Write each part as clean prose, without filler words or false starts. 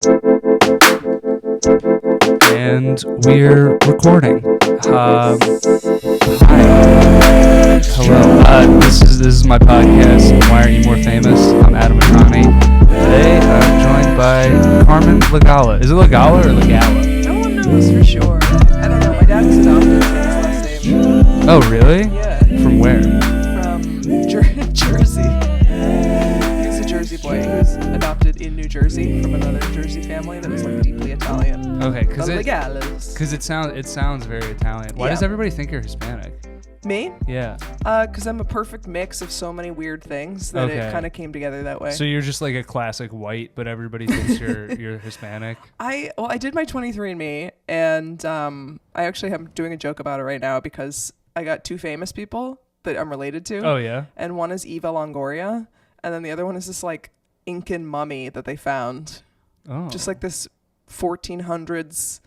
And we're recording. Hi. Hello. This is my podcast. Why Aren't You More Famous? I'm Adam Mitrani. Today I'm joined by Carmen Lagala. Is it Lagala or Lagala? No one knows for sure. I don't know. My dad was adopted his last name. Oh, really? Yeah. From where? From Jersey. He's a Jersey boy. He was adopted in New Jersey from another Jersey family that was like deeply Italian. Okay, because it sounds very Italian. Why does everybody think you're Hispanic? Me? Yeah. Because I'm a perfect mix of so many weird things that it kind of came together that way. So you're just like a classic white, but everybody thinks you're Hispanic. I did my 23andMe, and I actually am doing a joke about it right now because I got two famous people that I'm related to. Oh yeah. And one is Eva Longoria, and then the other one is this like Incan mummy that they found. Oh. Just like this 1400s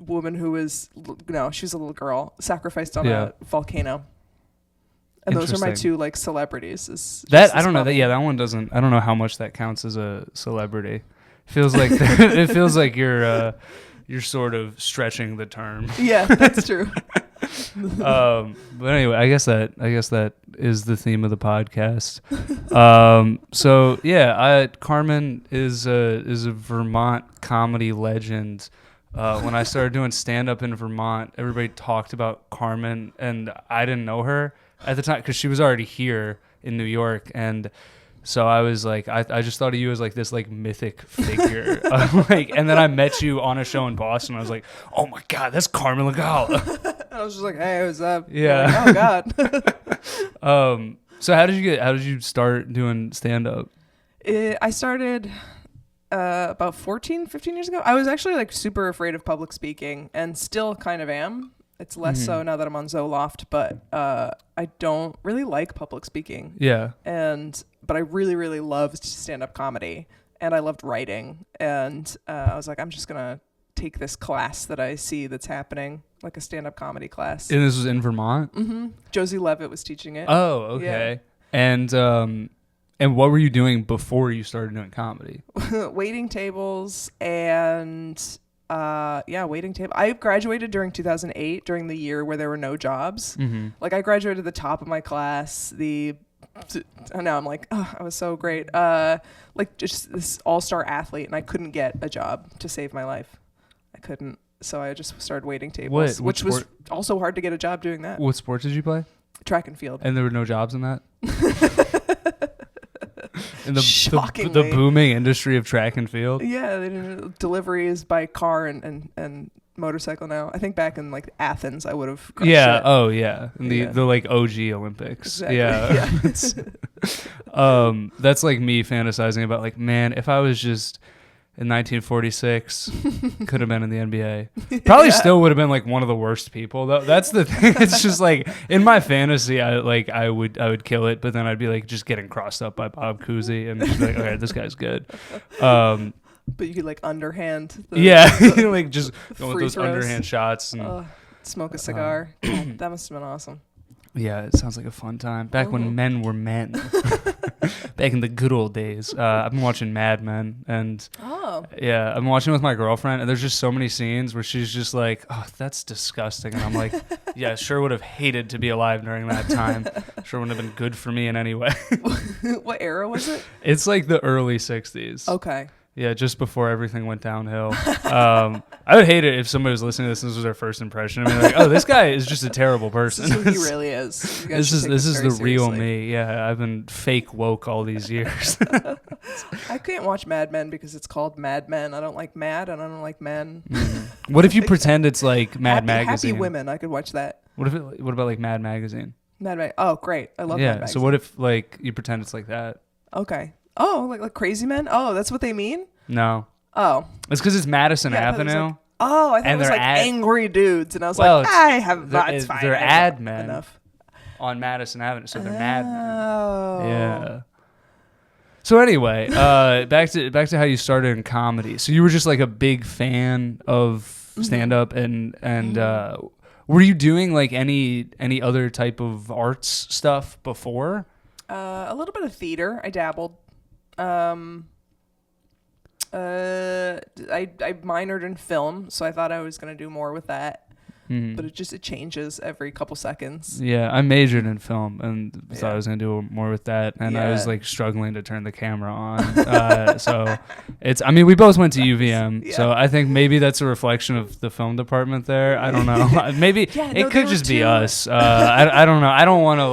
woman who was, she was a little girl, sacrificed on a volcano. And those are my two like celebrities. I don't know that. Yeah, that one doesn't. I don't know how much that counts as a celebrity. Feels like it feels like you're sort of stretching the term. Yeah, that's true. But anyway, I guess that is the theme of the podcast. So yeah, Carmen is a Vermont comedy legend. When I started doing stand-up in Vermont, everybody talked about Carmen, and I didn't know her at the time because she was already here in New York, and so I was like, I just thought of you as like this like mythic figure, and then I met you on a show in Boston. I was like, oh my god, that's Carmen Lagala. I was just like, hey, what's up? Yeah. Like, oh god. So how did you start doing stand-up? I started about 15 years ago. I was actually like super afraid of public speaking and still kind of am. It's less so now that I'm on Zoloft, but I don't really like public speaking. Yeah. But I really, really loved stand-up comedy, and I loved writing. And I was like, I'm just going to take this class that I see that's happening, like a stand-up comedy class. And this was in Vermont? Mm-hmm. Josie Levitt was teaching it. Oh, okay. Yeah. And what were you doing before you started doing comedy? Waiting tables and waiting table. I graduated during 2008, during the year where there were no jobs. Mm-hmm. Like I graduated the top of my class. I'm like, oh, I was so great. Like just this all-star athlete, and I couldn't get a job to save my life. I couldn't, so I just started waiting tables, which was also hard to get a job doing that. What sport did you play? Track and field. And there were no jobs in that? In Shockingly. the booming industry of track and field? Yeah, deliveries by car and motorcycle now. I think back in like Athens, I would have crushed it. Oh yeah. In the like OG Olympics. Exactly. Yeah. That's like me fantasizing about like, man, if I was just in 1946, could have been in the NBA. Probably still would have been like one of the worst people though. That's the thing. It's just like in my fantasy, I would kill it, but then I'd be like just getting crossed up by Bob Cousy and just be like, okay, this guy's good. But you could like underhand. Like just go with those underhand shots and smoke a cigar. That must have been awesome. Yeah, it sounds like a fun time. Back when men were men. Back in the good old days. I've been watching Mad Men, and I've been watching it with my girlfriend, and there's just so many scenes where she's just like, oh, that's disgusting. And I'm like, yeah, sure would have hated to be alive during that time. Sure wouldn't have been good for me in any way. What era was it? It's like the early 60s. Okay. Yeah, just before everything went downhill. I would hate it if somebody was listening to this and this was their first impression. I mean, like, oh, this guy is just a terrible person. This is who he really is. This is the real me. Yeah, I've been fake woke all these years. I can't watch Mad Men because it's called Mad Men. I don't like mad and I don't like men. Mm-hmm. What if you pretend it's like Mad Magazine? Happy Women. I could watch that. What about like Mad Magazine? Mad Mag. Oh, great. I love Mad Magazine. So what if like you pretend it's like that? Okay. Oh, like Crazy Men? Oh, that's what they mean? No. Oh. It's because it's Madison Avenue. I thought it was like angry dudes. And I was like, I have not. It's fine. They're ad men on Madison Avenue. So they're mad men. Yeah. So anyway, back to how you started in comedy. So you were just like a big fan of stand-up and were you doing like any other type of arts stuff before? A little bit of theater. I dabbled. I minored in film, so I thought I was gonna do more with that. But it changes every couple seconds. Yeah, I majored in film and thought I was going to do more with that. And I was like struggling to turn the camera on. So we both went to UVM. Yeah. So I think maybe that's a reflection of the film department there. I don't know. Maybe it could just be us. I don't know. I don't want to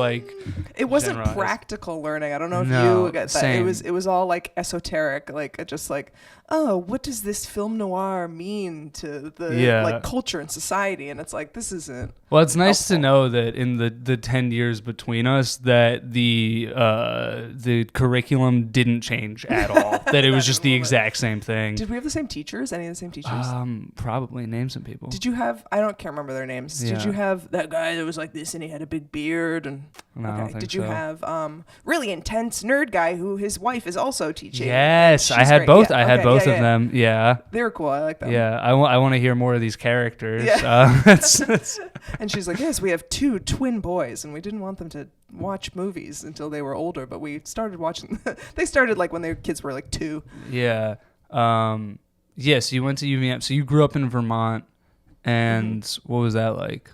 it wasn't generalize. Practical learning. I don't know if you get that. Same. It was all like esoteric, like just like, oh, what does this film noir mean to the like culture and society? And it's like, this isn't. Well, it's nice to know that in the 10 years between us that the curriculum didn't change at all. That it was just the exact same thing. Did we have the same teachers? Any of the same teachers? Probably. Name some people. Did you have? I can't remember their names. Yeah. Did you have that guy that was like this and he had a big beard and? No, I don't think Did you have really intense nerd guy who his wife is also teaching? Yes, I had both. Yeah. I had both of them. Yeah, they were cool. I like them. Yeah, I want to hear more of these characters. Yeah. And she's like, yes, we have 2 twin boys, and we didn't want them to watch movies until they were older, but we started watching. They started like when their kids were like 2. Yeah. Yeah. So you went to UVM. So you grew up in Vermont, and what was that like?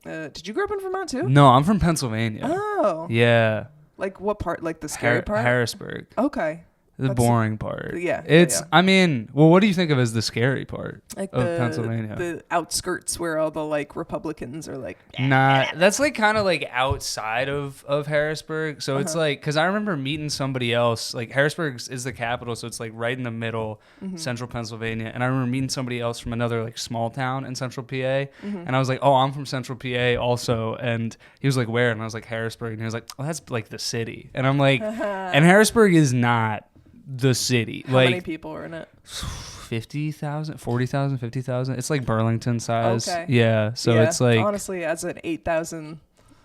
Did you grow up in Vermont too? No, I'm from Pennsylvania. Oh. Yeah. Like what part? Like the scary part? Harrisburg. Okay. The boring part. Yeah. It's, I mean, well, what do you think of as the scary part of Pennsylvania? The outskirts where all the like Republicans are like. Nah, that's like kind of like outside of Harrisburg. So it's like, because I remember meeting somebody else, like Harrisburg is the capital. So it's like right in the middle, central Pennsylvania. And I remember meeting somebody else from another like small town in central PA. And I was like, oh, I'm from central PA also. And he was like, where? And I was like, Harrisburg. And he was like, oh, that's like the city. And I'm like, and Harrisburg is not the city. How many people are in it? 50,000, 40,000, 50,000. It's like Burlington size. Okay. Yeah. So it's like, honestly, as an 8,000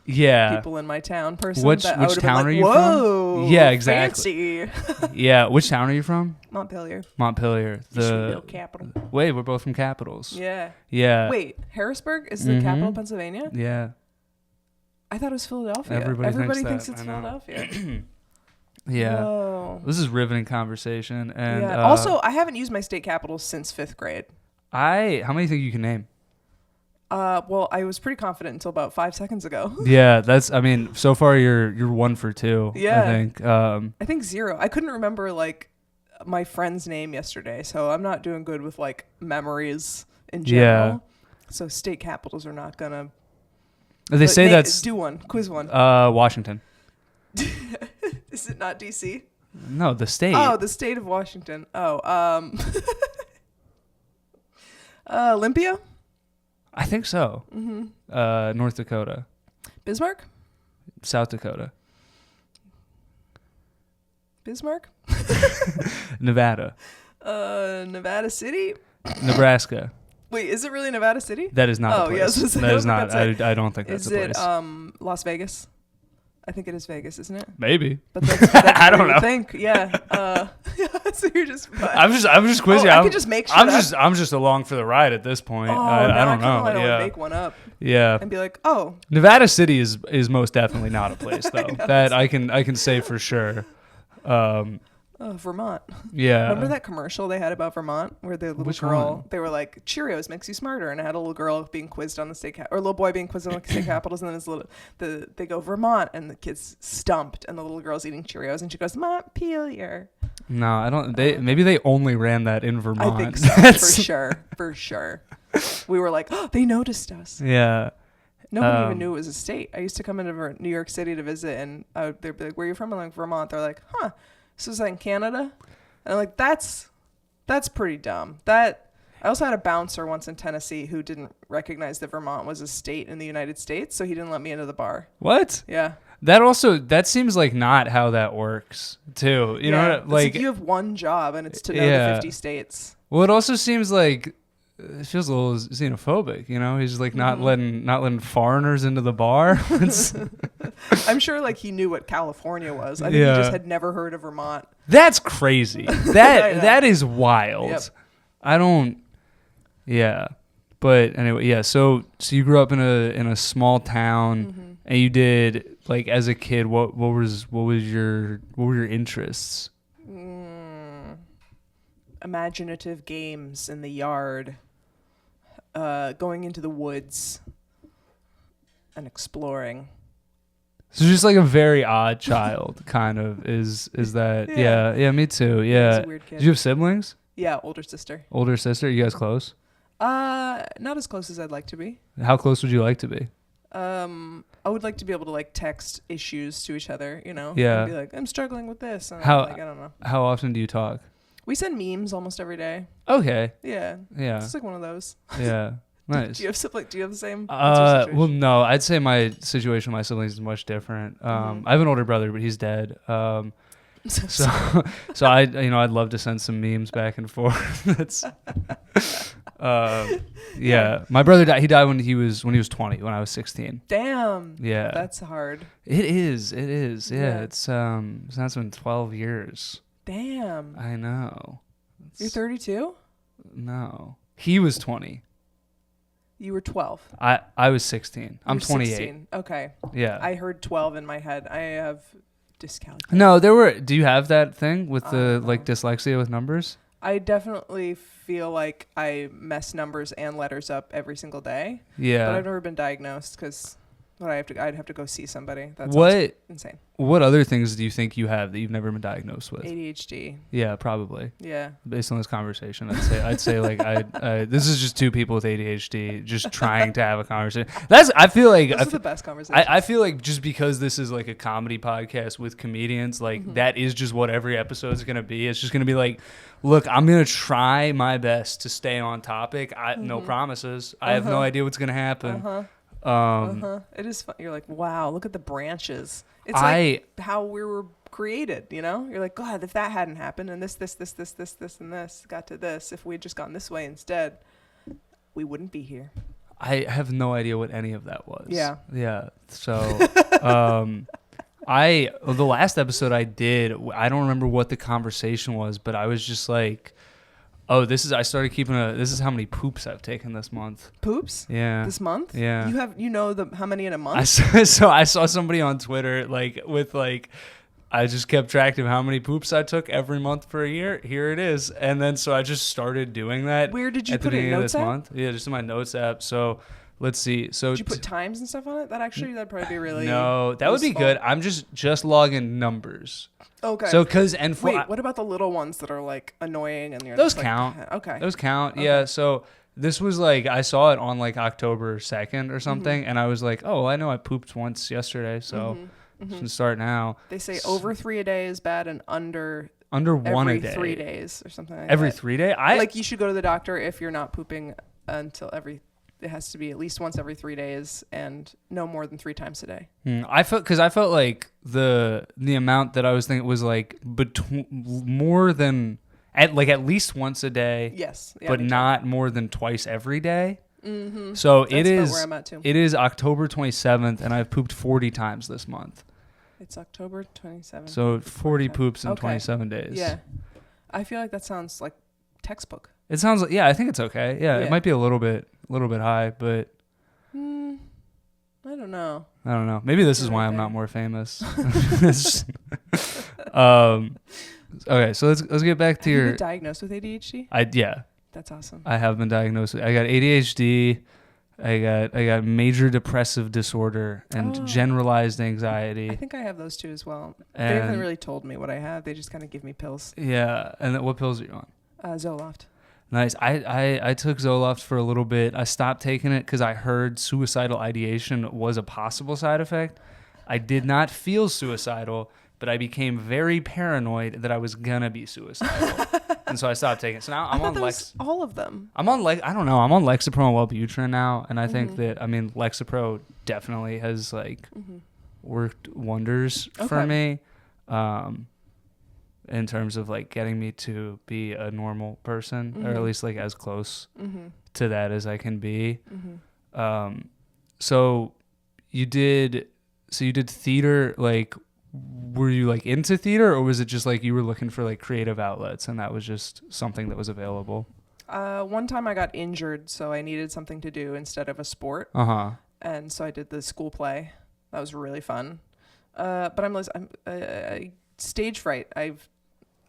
people in my town person, which town are you from? Yeah, exactly. Fancy. Yeah. Which town are you from? Montpelier. The capital. Wait, we're both from capitals. Yeah. Yeah. Wait, Harrisburg is the capital of Pennsylvania? Yeah. I thought it was Philadelphia. Everybody thinks it's Philadelphia. Yeah. Whoa. This is riveting conversation. And also, I haven't used my state capital since 5th grade. How many think you can name? Well, I was pretty confident until about 5 seconds ago. Yeah, so far you're 1 for 2. Yeah. I think. I think 0. I couldn't remember like my friend's name yesterday, so I'm not doing good with like memories in general. Yeah. So state capitals are not gonna. They say that's do one, quiz one. Washington. Is it not DC? No, the state. Oh, the state of Washington. Oh, Olympia? I think so. North Dakota. Bismarck? South Dakota. Bismarck? Nevada. Nevada City? Nebraska. Wait, is it really Nevada City? That is not a place. Yes, that is not. I don't think that's a place. Is it Las Vegas? I think it is Vegas, isn't it? Maybe. But that's I don't know. Think, yeah. So you're just. I'm just quizzing. I can just make shit up. I'm just along for the ride at this point. Oh, I don't know. I don't make one up. Yeah. And be like, oh. Nevada City is most definitely not a place though. That I can say for sure. Vermont. Yeah. Remember that commercial they had about Vermont where the little girl, they were like, Cheerios makes you smarter. And it had a little girl being quizzed on the state, or a little boy being quizzed on the state capitals. And then they go Vermont and the kid's stumped and the little girl's eating Cheerios and she goes, Montpelier. No, I don't. Maybe they only ran that in Vermont. I think so, for sure. We were like, oh, they noticed us. Yeah. Nobody even knew it was a state. I used to come into New York City to visit and they'd be like, where are you from? I'm like, Vermont. They're like, huh. So is that in Canada? And I'm like, that's pretty dumb. I also had a bouncer once in Tennessee who didn't recognize that Vermont was a state in the United States, so he didn't let me into the bar. What? Yeah. That seems like not how that works, too. You know, like you have one job and it's to know the 50 states. Well, it also seems like it feels a little xenophobic, you know? He's like not letting foreigners into the bar. I'm sure like he knew what California was. I think he just had never heard of Vermont. That's crazy. That is wild. Yep. I don't. Yeah. But anyway, yeah. So you grew up in a small town, and you did like as a kid. What were your interests? imaginative games in the yard, going into the woods and exploring. So just like a very odd child, kind of is that? Yeah, me too. Yeah. He's a weird kid. Did you have siblings? Yeah, older sister. Older sister? You guys close? Not as close as I'd like to be. How close would you like to be? I would like to be able to like text issues to each other, you know? Yeah. And be like, I'm struggling with this. And How? I'm like, I don't know. How often do you talk? We send memes almost every day. Okay. Yeah. Yeah. It's like one of those. Yeah. Nice. Do you have siblings? Do you have the same? What's your situation? Well, no. I'd say my situation with my siblings is much different. I have an older brother, but he's dead. So I'd love to send some memes back and forth. That's yeah. My brother died. He died when he was 20. When I was 16. Damn. Yeah. That's hard. It is. Yeah. It's that's been 12 years. Damn. I know. You're 32? No. He was 20. You were 12. I was 16. I'm 28. 16. Okay. Yeah. I heard 12 in my head. I have dyscalculia. No, do you have that thing with the like dyslexia with numbers? I definitely feel like I mess numbers and letters up every single day. Yeah. But I've never been diagnosed because I'd have to go see somebody. That's insane. What other things do you think you have that you've never been diagnosed with? ADHD. Yeah, probably. Yeah. Based on this conversation, I'd say like this is just two people with ADHD just trying to have a conversation. I feel like Those are the best conversations. I feel like just because this is like a comedy podcast with comedians, like that is just what every episode is gonna be. It's just gonna be like, look, I'm gonna try my best to stay on topic. No promises. I have no idea what's gonna happen. It is fun. You're like, wow, look at the branches. It's like how we were created, you know? You're like, God, if that hadn't happened and this, and this got to this, if we had just gone this way instead, we wouldn't be here. I have no idea what any of that was. Yeah. Yeah. So, the last episode I did, I don't remember what the conversation was, but I was just like, oh, I started keeping this is how many poops I've taken this month. Poops? Yeah. This month? Yeah. How many in a month? So I saw somebody on Twitter, I just kept track of how many poops I took every month for a year. Here it is. And then, so I just started doing that. Where did you at put the it in beginning Notes of this app? month. Yeah, just in my Notes app. So let's see. So did you put times and stuff on it? That'd probably be really No, that would be good. I'm just logging numbers. Okay. So wait, what about the little ones that are like annoying and you're those just count? Like, okay. Those count. Okay. Yeah. So this was like I saw it on like October 2nd or something, and I was like, oh, I know I pooped once yesterday, so let's start now. They say over 3 a day is bad and under one a day. Every 3 days or something like Every that. 3 day? Like you should go to the doctor if you're not pooping until it has to be at least once every 3 days and no more than 3 times a day. I felt like the amount that I was thinking was like more than at least once a day. Yes. Yeah, but not more than twice every day. Mm-hmm. So That's it is. where I'm at too. It is October 27th, and I've pooped 40 times this month. It's October 27th. So 40 poops in 27 days. Yeah. I feel like that sounds like textbook. It sounds like, I think it's okay. Yeah, it might be a little bit high, but I don't know. Maybe this is why I'm not more famous. Okay, so let's get back to Have your. you been diagnosed with ADHD? Yeah. That's awesome. I have been diagnosed. I got ADHD. I got major depressive disorder and generalized anxiety. I think I have those too as well. And they haven't really told me what I have. They just kind of give me pills. Yeah, and then what pills are you on? Zoloft. Nice. I took Zoloft for a little bit. I stopped taking it because I heard suicidal ideation was a possible side effect. I did not feel suicidal, but I became very paranoid that I was gonna be suicidal, and so I stopped taking it. So now I'm on all of them. I'm on I don't know. I'm on Lexapro and Wellbutrin now, and I think that Lexapro definitely has worked wonders for me, in terms of like getting me to be a normal person, or at least like as close to that as I can be. So you did theater, like. Were you like into theater, or was it just like you were looking for like creative outlets and that was just something that was available? One time I got injured, so I needed something to do instead of a sport. And so I did the school play. That was really fun. But I'm stage fright.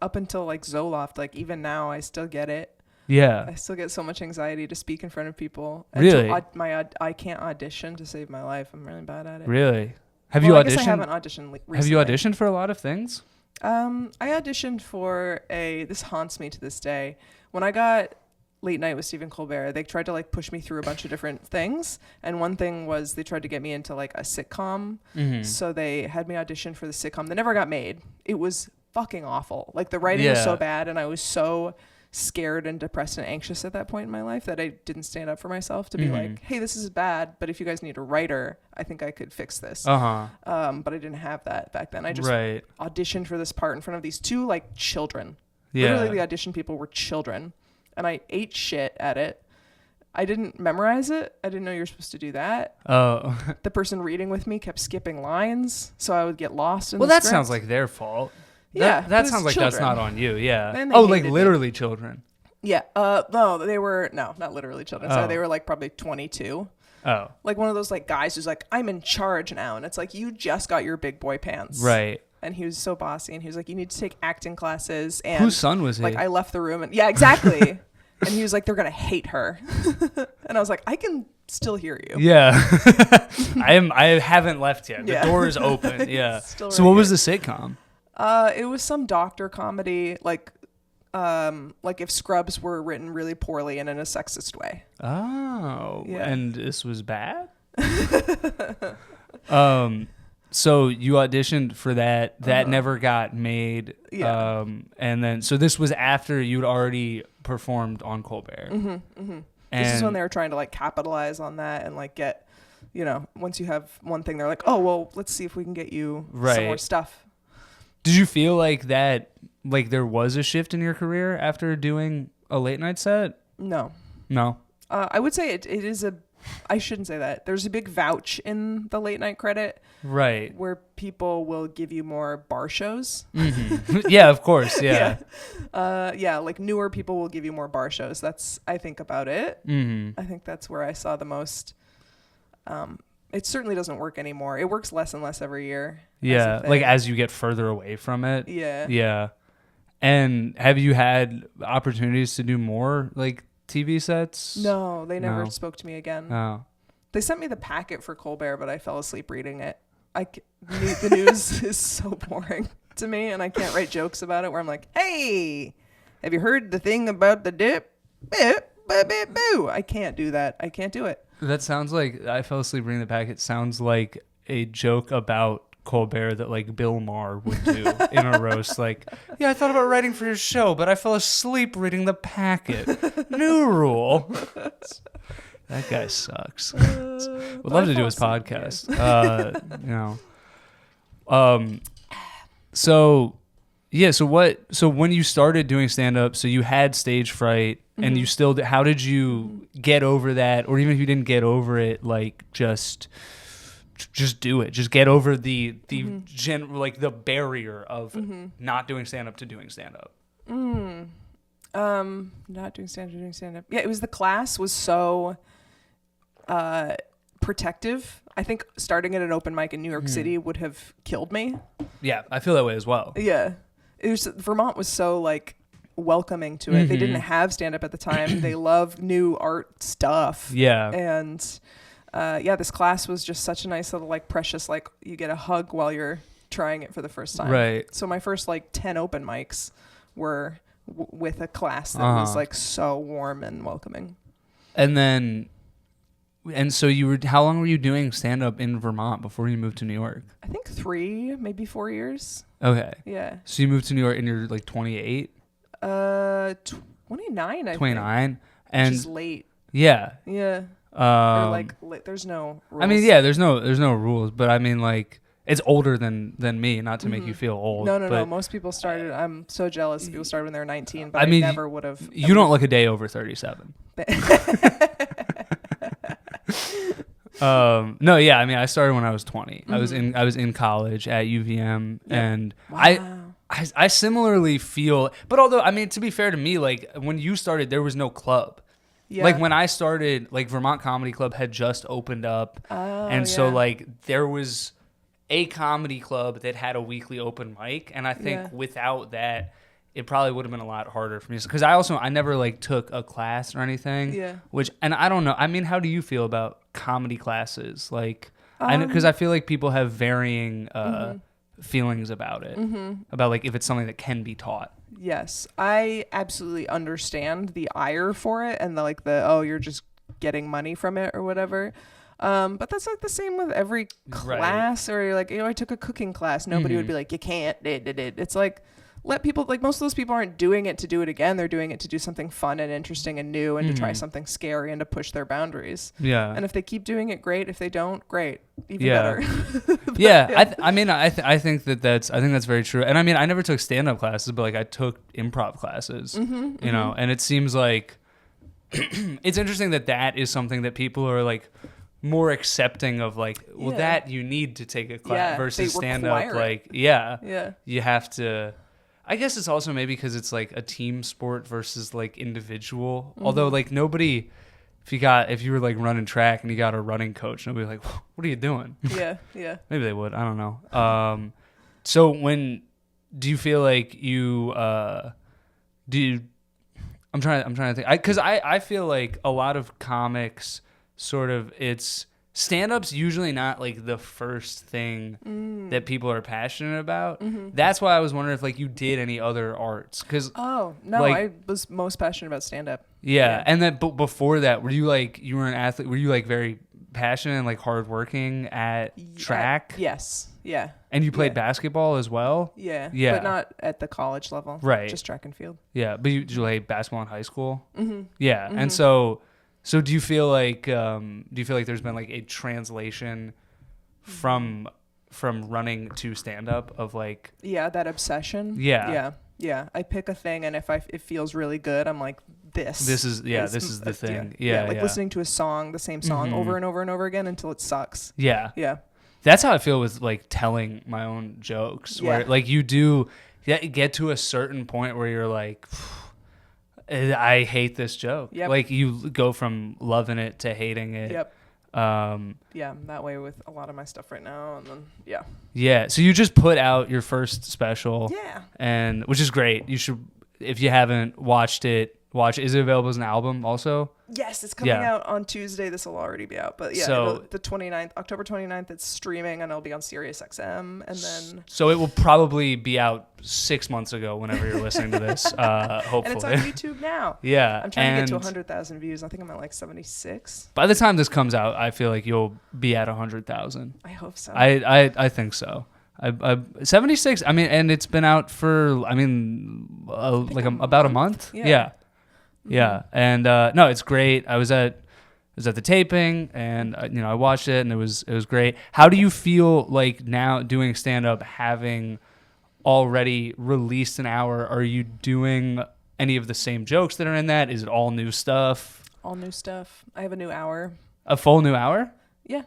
up until like Zoloft, like even now I still get it. Yeah. I still get so much anxiety to speak in front of people. Really? I can't audition to save my life. I'm really bad at it. Really? Have you auditioned? I guess I haven't auditioned recently. Have you auditioned for a lot of things? I auditioned for this haunts me to this day. When I got Late Night with Stephen Colbert, they tried to like push me through a bunch of different things. And one thing was they tried to get me into like a sitcom. Mm-hmm. So they had me audition for the sitcom that never got made. It was fucking awful. Like the writing was so bad, and I was so scared and depressed and anxious at that point in my life that I didn't stand up for myself to be like, hey, this is bad, but if you guys need a writer, I think I could fix this. But I didn't have that back then. I just auditioned for this part in front of these two like children. Literally the audition people were children, and I ate shit at it. I didn't memorize it. I didn't know you were supposed to do that. Oh. The person reading with me kept skipping lines, so I would get lost in the script. Well, that sounds like their fault. Yeah, that sounds like children. That's not on you. Yeah. Oh, like literally children. Yeah. No, they were not literally children. So they were like probably 22. Oh. Like one of those like guys who's like, I'm in charge now, and it's like you just got your big boy pants. Right. And he was so bossy, and he was like, you need to take acting classes. And whose son was he? Like I left the room, and yeah, exactly. And he was like, they're gonna hate her. And I was like, I can still hear you. Yeah. I haven't left yet. The door is open. Yeah. So what was the sitcom? It was some doctor comedy, like if Scrubs were written really poorly and in a sexist way. Oh, yeah. And this was bad? So you auditioned for that. That never got made. Yeah. And then, so this was after you'd already performed on Colbert. Mm-hmm, mm-hmm. This is when they were trying to like capitalize on that and like get, once you have one thing, they're like, oh, well, let's see if we can get you some more stuff. Did you feel like that, like there was a shift in your career after doing a late night set? No. I would say it is I shouldn't say that. There's a big vouch in the late night credit. Right. Where people will give you more bar shows. Mm-hmm. Yeah, of course. Yeah. Like newer people will give you more bar shows. That's, I think, about it. Mm-hmm. I think that's where I saw the most. It certainly doesn't work anymore. It works less and less every year. Yeah, like as you get further away from it. Yeah. Yeah. And have you had opportunities to do more like TV sets? No, they never spoke to me again. Oh. They sent me the packet for Colbert, but I fell asleep reading it. The news is so boring to me, and I can't write jokes about it where I'm like, hey, have you heard the thing about the dip? I can't do that. I can't do it. That sounds like, I fell asleep reading the packet, sounds like a joke about Colbert that like Bill Maher would do in a roast. Like, yeah, I thought about writing for your show, but I fell asleep reading the packet. New rule. That guy sucks. Would love to do his podcast. So when you started doing stand-up, so you had stage fright, and you still did, how did you get over that? Or even if you didn't get over it, like just do it. Just get over the the barrier of not doing stand-up to doing stand-up. Not doing stand-up to doing stand-up. Yeah, it was the class was so protective. I think starting at an open mic in New York City would have killed me. Yeah, I feel that way as well. Yeah. Vermont was so like welcoming to it. They didn't have stand-up at the time. They loved new art stuff. Yeah. And this class was just such a nice little like precious, like you get a hug while you're trying it for the first time. Right. So my first like 10 open mics were with a class that was like so warm and welcoming. And so how long were you doing stand-up in Vermont before you moved to New York? I think 3, maybe 4 years. Okay. Yeah. So you moved to New York and you're like 28? 29, I 29. Think. And which is late. Yeah. Yeah. Or like, there's no rules. I mean, yeah, there's no rules, but I mean, like, it's older than me, not to make you feel old. No. Most people started, I'm so jealous people started when they were 19, but I mean, never would have. You don't look a day over 37. No, yeah, I mean, I started when I was 20. I was in college at UVM, and I similarly feel, but although, I mean, to be fair to me, like when you started, there was no club. Yeah. Like when I started, like Vermont Comedy Club had just opened up, so like there was a comedy club that had a weekly open mic, and I think without that, it probably would have been a lot harder for me because I never like took a class or anything. Yeah. And I don't know. I mean, how do you feel about comedy classes? Like, because I feel like people have varying feelings about it, about like if it's something that can be taught. Yes, I absolutely understand the ire for it and the you're just getting money from it or whatever. But that's like the same with every class, or like, I took a cooking class. Nobody would be like, you can't. It's like, let people, like, most of those people aren't doing it to do it again. They're doing it to do something fun and interesting and new and to try something scary and to push their boundaries. Yeah. And if they keep doing it, great. If they don't, great. Even better. Yeah. I think that's very true. And I mean, I never took stand-up classes, but like I took improv classes, you know, and it seems like it's interesting that is something that people are like more accepting of, like, well, that you need to take a class versus stand-up. Like, you have to. I guess it's also maybe because it's like a team sport versus like individual. Although like nobody, if you were like running track and you got a running coach, nobody like, what are you doing? Yeah. Maybe they would. I don't know. So do you feel like you I'm trying to think. Because I feel like a lot of comics sort of, it's stand-up's usually not like the first thing that people are passionate about. That's why I was wondering if like you did any other arts. No, like, I was most passionate about stand-up. Yeah. And then before that, were you like, you were an athlete, were you like very passionate and like hardworking at track? Yes. Yeah. And you played basketball as well? Yeah. But not at the college level. Right. Just track and field. Yeah. But did you play basketball in high school? Yeah. And so do you feel like there's been like a translation from running to stand up of like that obsession? Yeah. I pick a thing, and if it feels really good, I'm like, this is the thing. Listening to the same song over and over and over again until it sucks. Yeah. That's how I feel with like telling my own jokes, where like you do get to a certain point where you're like, I hate this joke. Yep. Like you go from loving it to hating it. Yep. I'm that way with a lot of my stuff right now, and then Yeah. So you just put out your first special. Yeah. And which is great. You should, if you haven't watched it, watch it. Is it available as an album also? Yes, it's coming out on Tuesday. This will already be out, but the 29th, October 29th, it's streaming, and it'll be on Sirius XM, and then. So it will probably be out 6 months ago whenever you're listening to this. Hopefully. And it's on YouTube now. Yeah. I'm trying to get to 100,000 views. I think I'm at like 76. By the time this comes out, I feel like you'll be at 100,000. I hope so. I think so. 76. I mean, and it's been out for about a month. Yeah. Yeah, and no, it's great. I was at the taping, and I watched it, and it was great. How do you feel like now doing stand up, having already released an hour? Are you doing any of the same jokes that are in that? Is it all new stuff? All new stuff. I have a new hour. A full new hour? Yeah.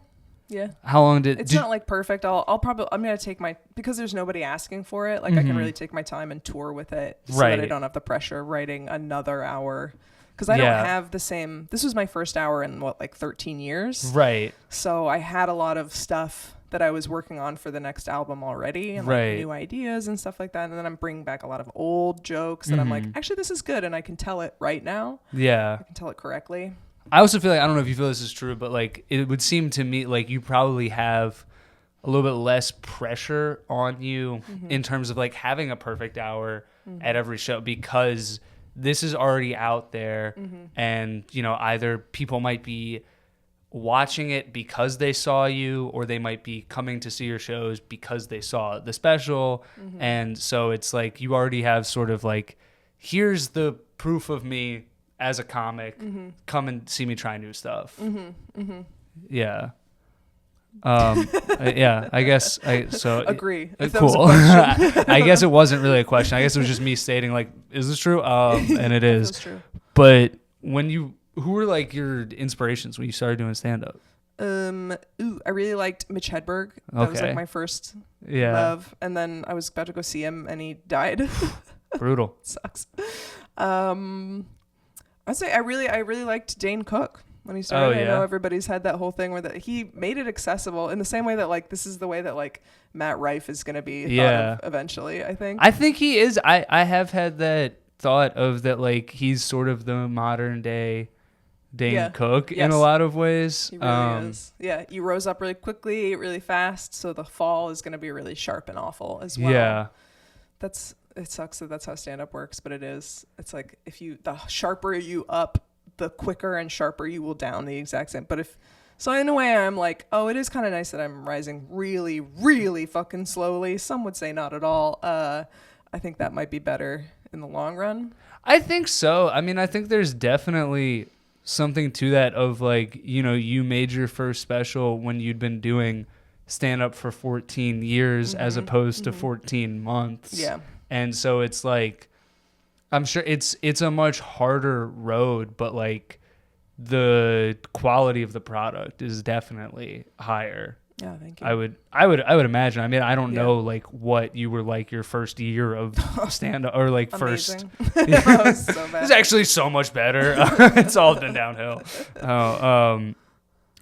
How long did? It's not like perfect. I'm gonna take because there's nobody asking for it. Like I can really take my time and tour with it, so that I don't have the pressure of writing another hour. Because I don't have the same. This was my first hour in 13 years. Right. So I had a lot of stuff that I was working on for the next album already, and like new ideas and stuff like that. And then I'm bringing back a lot of old jokes that I'm like, actually, this is good, and I can tell it right now. Yeah. I can tell it correctly. I also feel like, I don't know if you feel this is true, but like it would seem to me like you probably have a little bit less pressure on you in terms of like having a perfect hour at every show, because this is already out there, and either people might be watching it because they saw you, or they might be coming to see your shows because they saw the special. And so it's like you already have sort of like, here's the proof of me as a comic, come and see me try new stuff. Yeah. I guess agree. Cool. I guess it wasn't really a question. I guess it was just me stating like, is this true? And it is. True. But who were like your inspirations when you started doing stand up? I really liked Mitch Hedberg. That was like my first love. And then I was about to go see him, and he died. Brutal. Sucks. I'd say I really liked Dane Cook. when he started. Oh, yeah. I know everybody's had that whole thing where he made it accessible in the same way that like this is the way that like Matt Rife is going to be thought of eventually, I think. I think he is. I have had that thought of that, like he's sort of the modern day Dane Cook in a lot of ways. He really is. Yeah, you rose up really quickly, really fast, so the fall is going to be really sharp and awful as well. Yeah. It sucks that that's how stand-up works, but it is. It's like the sharper you up, the quicker and sharper you will down the exact same. But so in a way I'm like, oh, it is kind of nice that I'm rising really, really fucking slowly. Some would say not at all. I think that might be better in the long run. I think so. I mean, I think there's definitely something to that of like, you made your first special when you'd been doing stand-up for 14 years as opposed to 14 months. Yeah. And so it's like, I'm sure it's a much harder road, but like the quality of the product is definitely higher. Yeah, thank you. I would imagine. I mean, I don't know like what you were like your first year of stand up or like Amazing. first. That was so bad. It's actually so much better. It's all been downhill.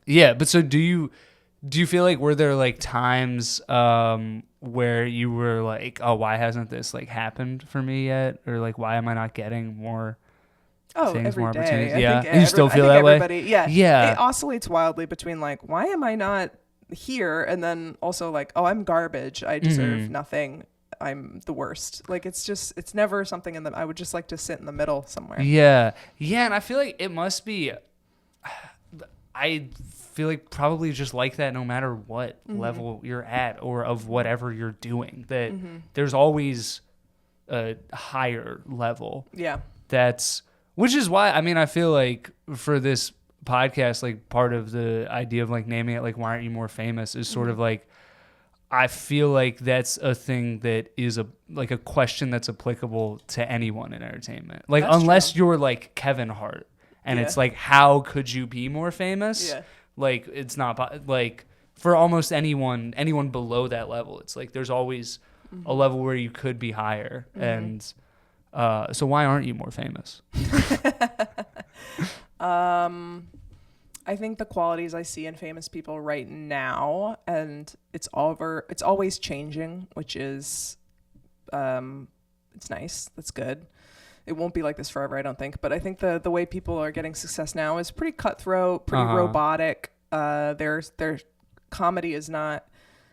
Yeah, but so do you feel like were there like times where you were like, oh, why hasn't this like happened for me yet, or like why am I not getting more? Every more day. opportunities? I And you still feel that way? Yeah. It oscillates wildly between like, why am I not here? And then also like, oh, I'm garbage. I deserve nothing. I'm the worst. Like, it's never something I would just like to sit in the middle somewhere. Yeah. Yeah. And I feel like it must be, I feel like probably just like that no matter what level you're at or of whatever you're doing, that there's always a higher level. Yeah. Which is why, I mean, I feel like for this podcast, like part of the idea of like naming it, like, why aren't you more famous, is sort of like, I feel like that's a thing that is a question that's applicable to anyone in entertainment. Like, that's unless true. you're like Kevin Hart and it's like, how could you be more famous? Yeah. Like, it's not like for almost anyone below that level, it's like, there's always a level where you could be higher. And, so why aren't you more famous? I think the qualities I see in famous people right now, and it's always changing, which is, it's nice. That's good. It won't be like this forever, I don't think. But I think the way people are getting success now is pretty cutthroat, pretty robotic. Their comedy is not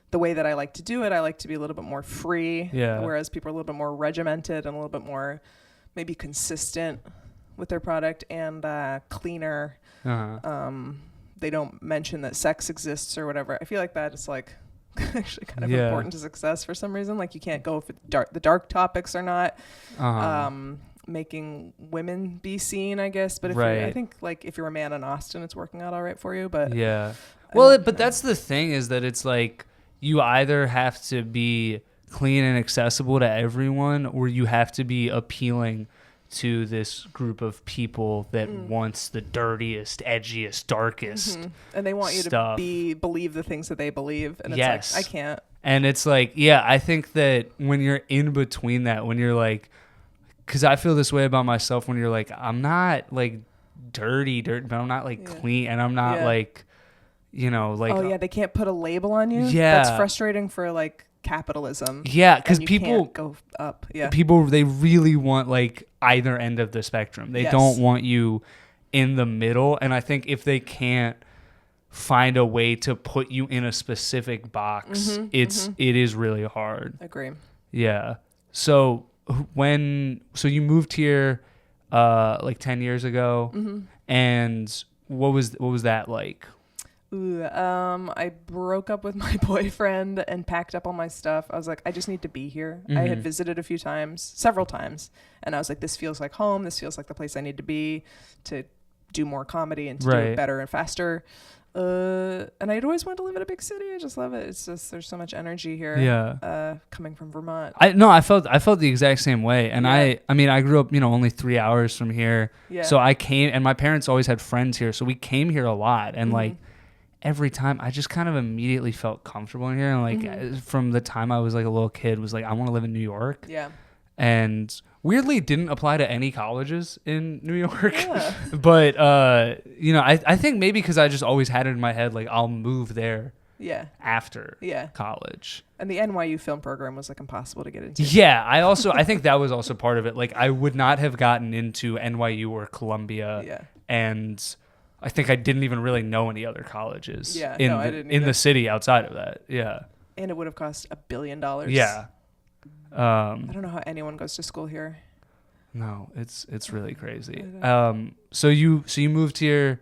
the way that I like to do it. I like to be a little bit more free. Yeah. Whereas people are a little bit more regimented and a little bit more maybe consistent with their product and cleaner. They don't mention that sex exists or whatever. I feel like that is like actually kind of important to success for some reason. Like, you can't go if the dark topics are not making women be seen, I guess. But I think like if you're a man in Austin, it's working out all right for you. But yeah, well, but that's the thing, is that it's like you either have to be clean and accessible to everyone, or you have to be appealing to this group of people that wants the dirtiest, edgiest, darkest and they want you stuff. to believe the things that they believe, and it's like, I can't. And it's like, I think that when you're in between that, when you're like, because I feel this way about myself, when you're like, I'm not like dirty, but I'm not like clean, and I'm not like, like, oh yeah, they can't put a label on you. Yeah, that's frustrating for like capitalism. Yeah, because people can't go up. Yeah, people, they really want like either end of the spectrum. They don't want you in the middle. And I think if they can't find a way to put you in a specific box, it is really hard. Agree. Yeah. So you moved here like 10 years ago, and what was that like? I broke up with my boyfriend and packed up all my stuff. I was like, I just need to be here. I had visited several times, and I was like, this feels like home. This feels like the place I need to be to do more comedy and to do it better and faster. And I'd always wanted to live in a big city. I just love it. It's just, there's so much energy here. Yeah. Coming from Vermont. I felt the exact same way. And I mean, I grew up, only 3 hours from here. Yeah. So I came, and my parents always had friends here. So we came here a lot. And like, every time I just kind of immediately felt comfortable in here. And like from the time I was like a little kid, was like, I want to live in New York. Yeah. and weirdly didn't apply to any colleges in New York. Yeah. But I think maybe because I just always had it in my head like I'll move there after college. And the NYU film program was like impossible to get into. Yeah, I think that was also part of it. Like I would not have gotten into NYU or Columbia, and I think I didn't even really know any other colleges in the city outside of that. Yeah. And it would have cost $1 billion. Yeah. I don't know how anyone goes to school here. No, it's really crazy. So you moved here,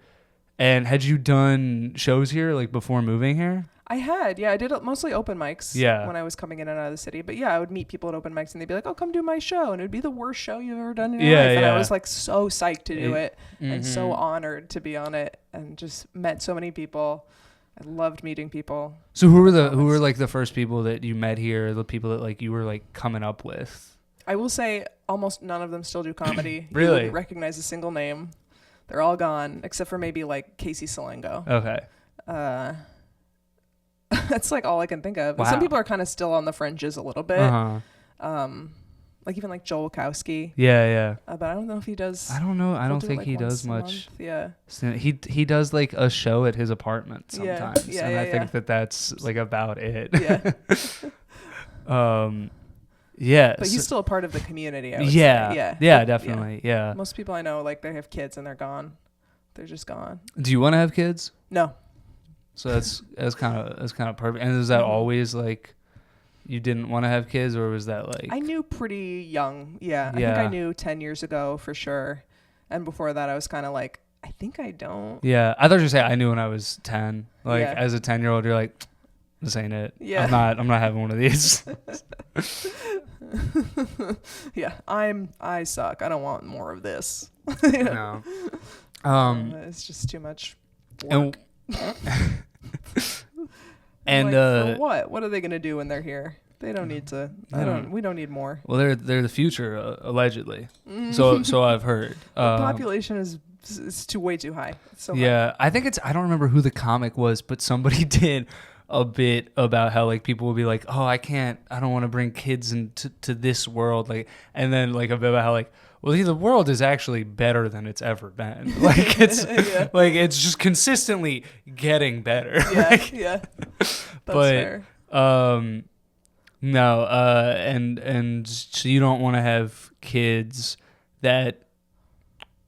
and had you done shows here like before moving here? I had, I did mostly open mics when I was coming in and out of the city. But I would meet people at open mics and they'd be like, "Oh, come do my show," and it would be the worst show you've ever done in your life. And I was like so psyched to do it and so honored to be on it, and just met so many people. I loved meeting people. So who were like the first people that you met here? The people that like you were like coming up with? I will say almost none of them still do comedy. Really? You wouldn't recognize a single name. They're all gone except for maybe like Casey Salengo. Okay. That's like all I can think of. Wow. Some people are kind of still on the fringes a little bit. Like even like Joel Wachowski. Yeah. But I don't know if he does. I don't know. I don't think he does much. Yeah. He does like a show at his apartment sometimes, and I think that's like about it. Yeah. Yeah. But he's still a part of the community. I would say. Yeah, definitely. Yeah. Most people I know, like they have kids and they're gone. They're just gone. Do you want to have kids? No. So that's kind of perfect. And is that always like you didn't want to have kids, or was that like? I knew pretty young. Yeah. I think I knew 10 years ago for sure. And before that, I was kind of like, I think I don't. Yeah. I thought you were saying I knew when I was 10. Like as a 10-year-old, you're like, this ain't it. Yeah. I'm not having one of these. Yeah. I suck. I don't want more of this. No. It's just too much work. And for what? What are they gonna do when they're here? They don't need to. We don't need more. Well, they're the future, allegedly. So I've heard. The population is way too high. It's so high. I think I don't remember who the comic was, but somebody did a bit about how like people will be like, "Oh, I don't want to bring kids into this world," like, and then like a bit about how like, well, the world is actually better than it's ever been. Like it's like it's just consistently getting better. Yeah. That's fair. No, and so you don't want to have kids that.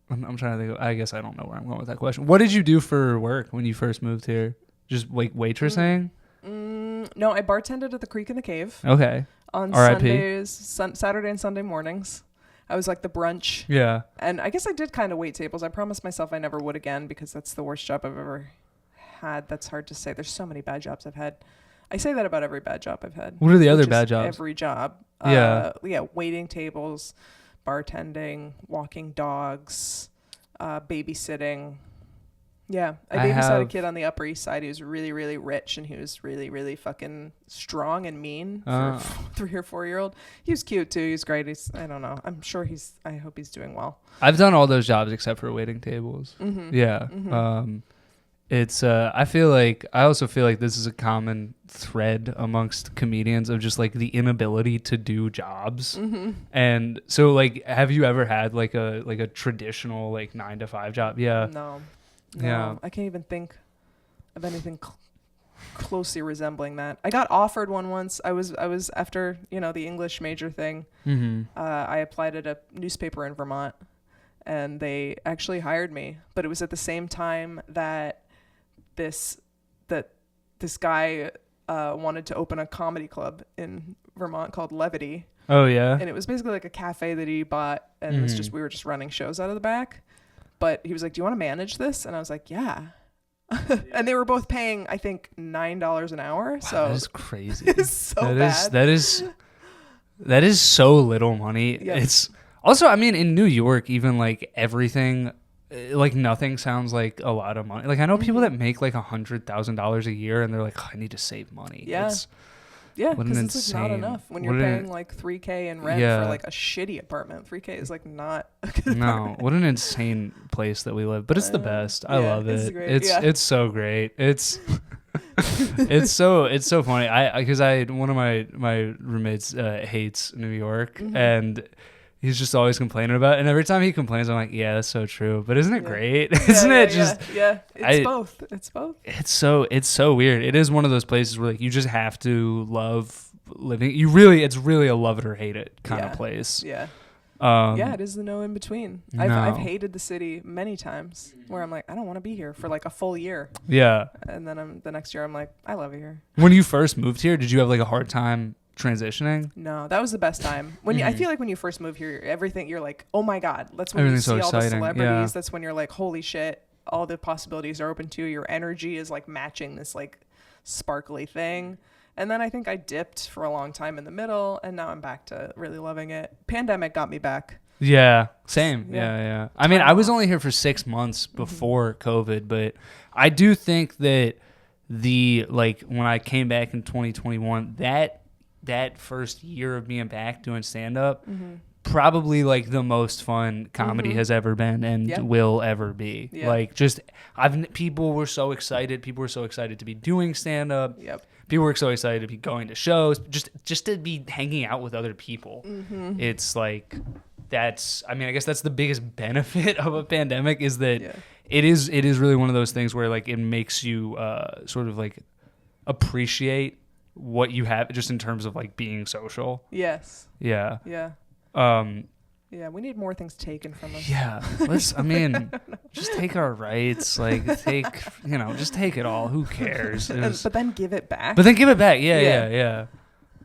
I'm trying to think. I guess I don't know where I'm going with that question. What did you do for work when you first moved here? Just like waitressing? No, I bartended at the Creek and the Cave. Okay. On Sundays, Saturday and Sunday mornings. I was like the brunch. Yeah. And I guess I did kind of wait tables. I promised myself I never would again because that's the worst job I've ever had. That's hard to say. There's so many bad jobs I've had. I say that about every bad job I've had. What are the other bad jobs? Every job. Waiting tables, bartending, walking dogs, babysitting. Yeah, I babysat a kid on the Upper East Side. He was really, really rich, and he was really, really fucking strong and mean for a 3 or 4 year old. He was cute too. He's great. I don't know. I'm sure I hope he's doing well. I've done all those jobs except for waiting tables. Mm-hmm. Yeah. Mm-hmm. It's I also feel like this is a common thread amongst comedians of just like the inability to do jobs. Mm-hmm. And so like, have you ever had like a traditional like 9-to-5 job? Yeah. No. Yeah. I can't even think of anything closely resembling that. I got offered one once. I was after, the English major thing. Mm-hmm. I applied at a newspaper in Vermont and they actually hired me, but it was at the same time that this guy wanted to open a comedy club in Vermont called Levity. Oh yeah. And it was basically like a cafe that he bought, and it was we were just running shows out of the back. But he was like, "Do you want to manage this?" And I was like, "Yeah." And they were both paying, I think, $9 an hour. Wow, so that is crazy. It's so bad. That is so little money. Yeah. It's also, I mean, in New York, even like everything, like nothing sounds like a lot of money. Like I know people that make like $100,000 a year, and they're like, oh, "I need to save money." Yeah. Because it's like not enough when you're paying like $3,000 in rent for like a shitty apartment. $3,000 is like not a good apartment. What an insane place that we live. But it's the best. I love it. It's great. It's so great. It's It's so funny. Because one of my roommates hates New York, and he's just always complaining about it. And every time he complains, I'm like, yeah, that's so true. But isn't it great? Isn't it just? Yeah. It's both. It's both. It's so weird. It is one of those places where like you just have to love living. It's really a love it or hate it kind of place. Yeah. It is the no in between. No. I've hated the city many times where I'm like, I don't want to be here for like a full year. Yeah. And then the next year I'm like, I love it here. When you first moved here, did you have like a hard time transitioning? No, that was the best time. I feel like when you first move here, everything you're like, oh my God, that's when you see all the celebrities. Yeah. That's when you're like, holy shit, all the possibilities are open to you. Your energy is like matching this like sparkly thing. And then I think I dipped for a long time in the middle, and now I'm back to really loving it. Pandemic got me back. Yeah, same. Yeah. I mean, I was only here for 6 months before COVID, but I do think that when I came back in 2021, that first year of being back doing stand-up, probably like the most fun comedy has ever been and will ever be. Yeah. Like people were so excited. People were so excited to be doing stand-up. Yep. People were so excited to be going to shows, just to be hanging out with other people. It's like I guess that's the biggest benefit of a pandemic is that it is really one of those things where like it makes you sort of like appreciate what you have just in terms of like being social. Yes. Yeah. Yeah. Yeah, we need more things taken from us. Yeah, just take our rights, like just take it all. Who cares? But then give it back. Yeah.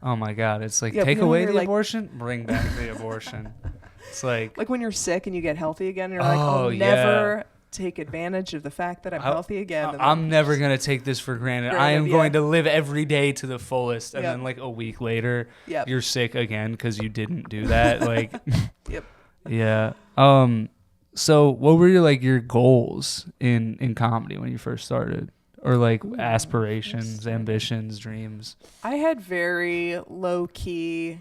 Oh my God, it's like take away the abortion, bring back the abortion. It's like when you're sick and you get healthy again, and you're like, I'll never take advantage of the fact that I'm healthy again. I'm never going to take this for granted. I am going to live every day to the fullest. And then like a week later, you're sick again because you didn't do that. Like, yeah. So what were your goals in comedy when you first started? Or like aspirations, ambitions, dreams? I had very low key,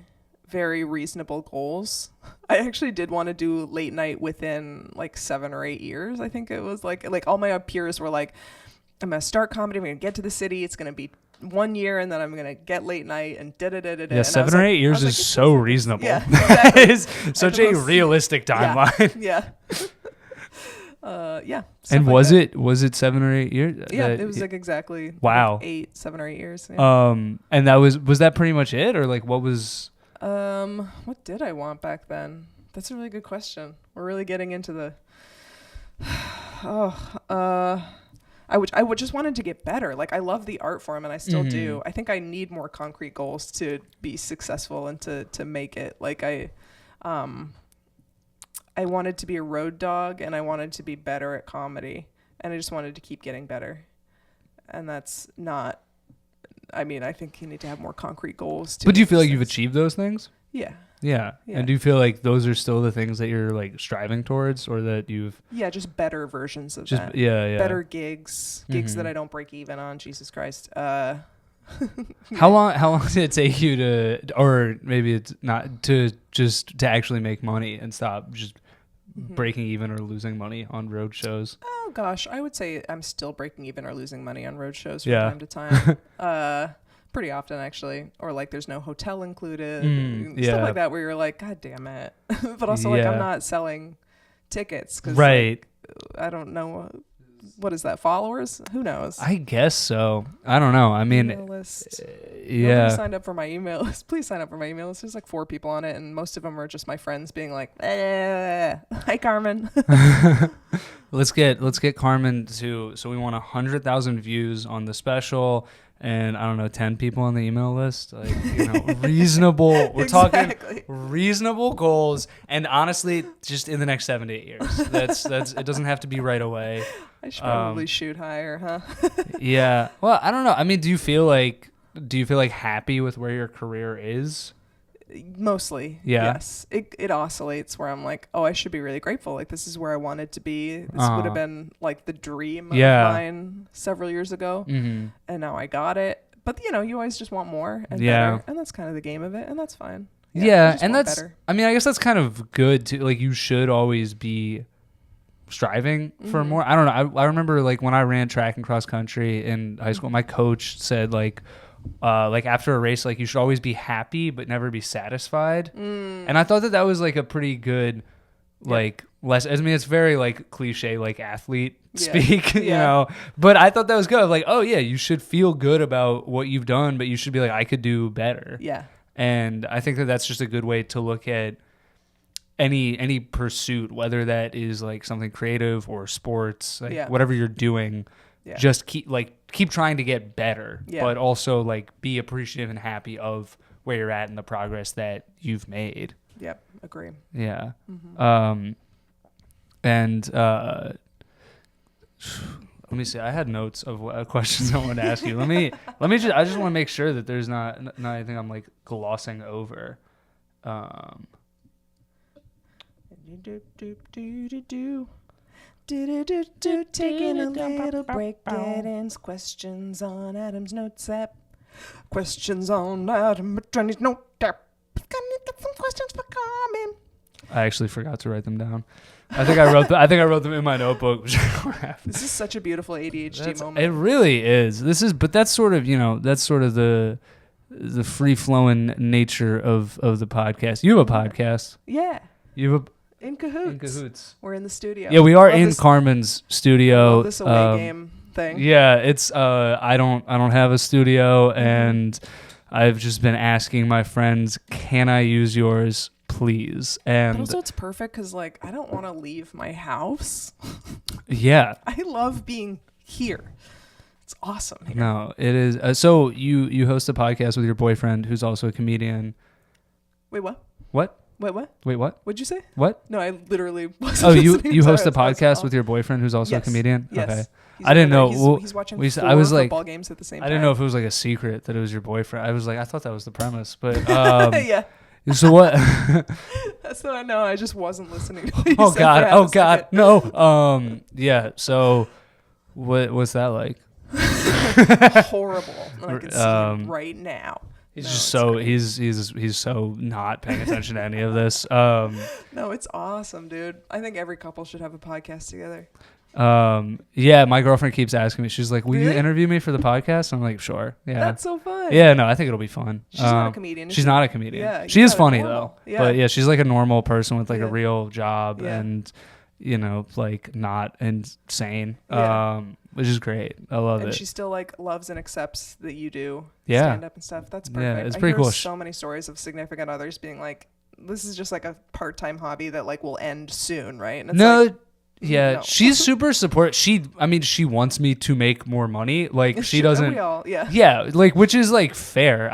very reasonable goals. I actually did want to do late night within like 7 or 8 years. I think it was like all my peers were like, I'm going to start comedy. I'm going to get to the city. It's going to be 1 year and then I'm going to get late night and da-da-da-da-da. Yeah, 7 or 8 years is so reasonable. Yeah, exactly. That is such a realistic timeline. Yeah. Yeah. And was it 7 or 8 years? Yeah, it was like exactly. Wow. 7 or 8 years. Yeah. And that was that pretty much it, or like what was? What did I want back then? That's a really good question. We're really getting into the. I would just wanted to get better. Like I love the art form and I still do. I think I need more concrete goals to be successful and to make it. Like I wanted to be a road dog and I wanted to be better at comedy and I just wanted to keep getting better. And that's not, I think you need to have more concrete goals. But do you feel like you've achieved those things? Yeah. Yeah. And do you feel like those are still the things that you're like striving towards or that you've... Yeah, just better versions of that. Yeah. Better gigs that I don't break even on, Jesus Christ. How long did it take you to, or maybe it's not, to actually make money and stop just breaking even or losing money on road shows? Oh gosh, I would say I'm still breaking even or losing money on road shows from time to time. Pretty often actually, or like there's no hotel included, stuff like that where you're like, God damn it. But also like I'm not selling tickets because like, I don't know. What is that? Followers? Who knows? I guess so. I don't know. I mean, email list. Nobody signed up for my email list. Please sign up for my email list. There's like 4 people on it, and most of them are just my friends being like, "Hi, Carmen." Let's get Carmen to. So we want 100,000 views on the special, and I don't know, 10 people on the email list. Like reasonable. We're talking reasonable goals, and honestly, just in the next 7 to 8 years. That's. It doesn't have to be right away. I should probably shoot higher, huh? Yeah. Well, I don't know. I mean, do you feel like happy with where your career is? Mostly. Yeah. Yes. It oscillates where I'm like, oh, I should be really grateful. Like this is where I wanted to be. This would have been like the dream of mine several years ago. Mm-hmm. And now I got it. But you always just want more and better. And that's kind of the game of it. And that's fine. Yeah. And that's better. I mean, I guess that's kind of good too. Like you should always be striving for more. I don't know. I remember like when I ran track and cross country in high school, my coach said like after a race, like you should always be happy but never be satisfied. And I thought that was like a pretty good like lesson. I mean, it's very like cliche, like athlete speak, you know, but I thought that was good. Like, oh yeah, you should feel good about what you've done, but you should be like, I could do better. Yeah. And I think that that's just a good way to look at any pursuit, whether that is like something creative or sports, like whatever you're doing. Just keep trying to get better, but also like be appreciative and happy of where you're at and the progress that you've made. Yep, agree. Yeah. And let me see. I had notes of what questions I wanted to ask you. I just want to make sure that there's not anything I'm like glossing over. Taking a little break, dead ends, questions on Adam's notes app. Questions on Adam Mitrani's note app. Got some questions for Carmen. I actually forgot to write them down. I think I wrote them in my notebook. This is such a beautiful ADHD moment. It really is. But that's sort of the free flowing nature of the podcast. You have a podcast. Yeah. You have In Cahoots. We're in the studio. Yeah, we are in Carmen's studio. Love this away game thing. Yeah, it's I don't have a studio, and I've just been asking my friends, can I use yours, please? And but also it's perfect because like I don't want to leave my house. Yeah. I love being here. It's awesome here. No, it is. So you host a podcast with your boyfriend who's also a comedian. Wait, what? What? Wait, what? What'd you say? What? No, I literally wasn't listening. You host a podcast with your boyfriend who's also a comedian? Yes. Okay. I didn't know. He's watching football games at the same time. I didn't know if it was like a secret that it was your boyfriend. I thought that was the premise, but yeah. So what? That's what I know. I just wasn't listening to what you Oh said God. No. Yeah. So what's that like? Horrible. I can see him right now. He's he's so not paying attention to any of this. No, it's awesome, dude. I think every couple should have a podcast together. Yeah, my girlfriend keeps asking me. She's like, "Will you interview me for the podcast?" I'm like, "Sure." Yeah. That's so fun. Yeah, no, I think it'll be fun. She's not a comedian. She's not a comedian. Yeah, she is funny normal. though. Yeah. But yeah, she's like a normal person with like a real job Yeah. and like not insane. Which is great. I love it. And she still like loves and accepts that you do Yeah. stand up and stuff. That's perfect. Yeah, it's pretty cool. I hear so many stories of significant others being like, this is just like a part-time hobby that like will end soon, right? And it's no. She's super supportive. She wants me to make more money. Like she doesn't. Yeah, like which is like fair.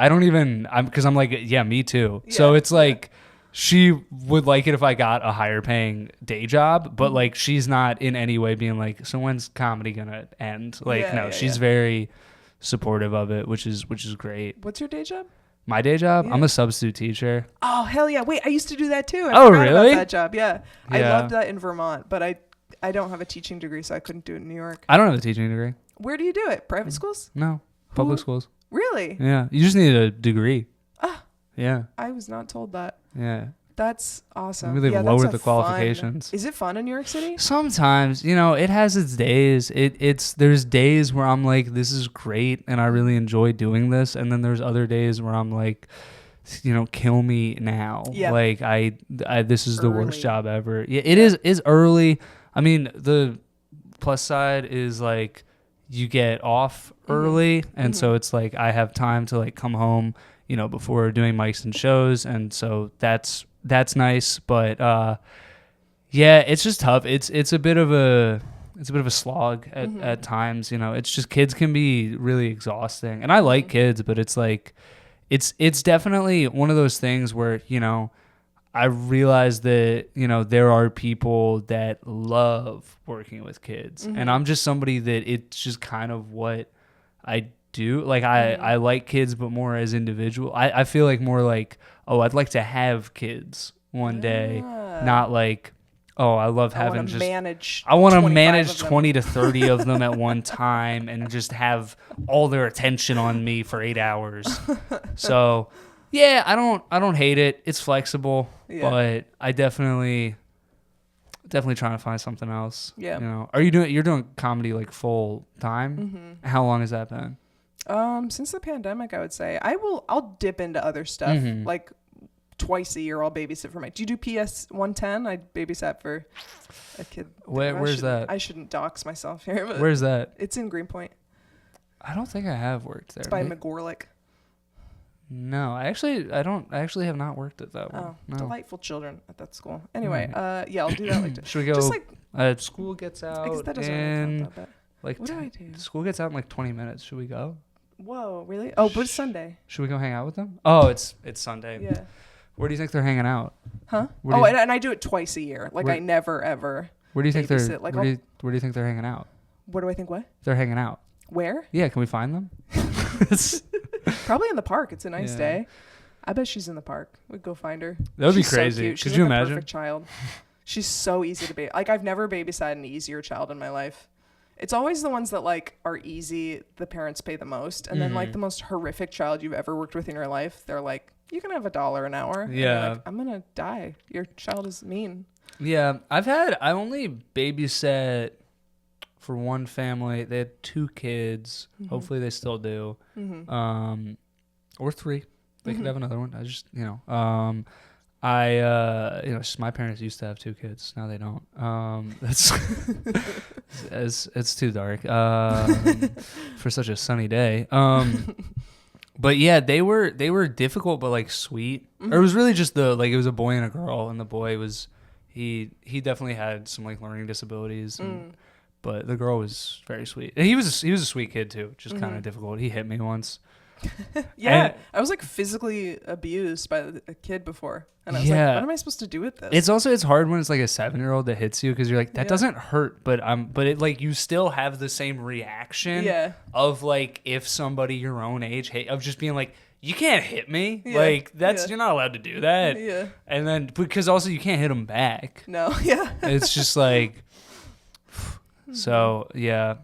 Because I'm like, yeah, me too. Yeah, so it's like she would like it if I got a higher paying day job, but like she's not in any way being like, so when's comedy gonna end? Like she's very supportive of it, which is great. What's your day job? My day job? Yeah. I'm a substitute teacher. Oh hell yeah! Wait, I used to do that too. Oh really? About that job, yeah. I loved that in Vermont, but I don't have a teaching degree, so I couldn't do it in New York. I don't have a teaching degree. Where do you do it? Private schools? No, public schools. Really? Yeah, you just need a degree. Yeah. I was not told that. Yeah. That's awesome. Really lowered the qualifications. Is it fun in New York City? Sometimes, it has its days. There's days where I'm like, this is great and I really enjoy doing this, and then there's other days where I'm like, kill me now. Yeah. Like this is the worst job ever. Yeah, it is early. I mean, the plus side is like you get off early, and so it's like I have time to like come home, before doing mics and shows, and so that's nice. But yeah, it's just tough. It's a bit of a slog at times. It's just kids can be really exhausting, and I like kids, but it's like it's definitely one of those things where I realize that there are people that love working with kids, and I'm just somebody that it's just kind of what I do. Like I like kids, but more as individual. I feel like more like, oh, I'd like to have kids one day, not like, oh, I love having I want to manage 20 to 30 of them at one time and just have all their attention on me for 8 hours. So yeah, I don't hate it. It's flexible, but I definitely definitely trying to find something else. Yeah. You know, you're doing comedy like full time? How long has that been? Since the pandemic, I would say. I'll dip into other stuff. Like twice a year I'll babysit for do you do PS 110? I babysat for a kid. Where's that? I shouldn't dox myself here, but where's that? It's in Greenpoint. I don't think I have worked there. It's by McGorlick. No, I actually have not worked at that one. Oh, no. Delightful children at that school. Anyway, yeah, I'll do that later. Should we go? Just like school gets out I guess that doesn't really count, but like what do I do? School gets out in like 20 minutes. Should we go? Whoa, really? Oh, but it's Sunday. Should we go hang out with them? Oh, it's Sunday. Yeah. Where do you think they're hanging out? Huh? And I do it twice a year. Like I never ever. Where do you think they're? Like where do you think they're hanging out? What do I think? What? They're hanging out. Where? Yeah, can we find them? Probably in the park. It's a nice day. I bet she's in the park. We'd go find her. That would be crazy. So Could you imagine? Perfect child. She's so easy to be. Like I've never babysat an easier child in my life. It's always the ones that like are easy. The parents pay the most, and then like the most horrific child you've ever worked with in your life. They're like, you can have $1 an hour. Yeah. Like, I'm gonna die. Your child is mean. Yeah, I only babysat for one family. They had 2 kids. Hopefully they still do. Or 3. They could have another one. I just, my parents used to have 2 kids. Now they don't. That's it's too dark for such a sunny day. But yeah, they were difficult, but like sweet. Or it was really just it was a boy and a girl, and the boy was he definitely had some like learning disabilities, but the girl was very sweet. And he was a sweet kid too, just kind of difficult. He hit me once. Yeah, I was like physically abused by a kid before, and I was like, what am I supposed to do with this? It's hard when it's like a 7-year-old that hits you, because you're like, that doesn't hurt, but it like you still have the same reaction of like if somebody your own age of just being like, you can't hit me, like you're not allowed to do that, and then because also you can't hit them back. No, it's just like, so yeah,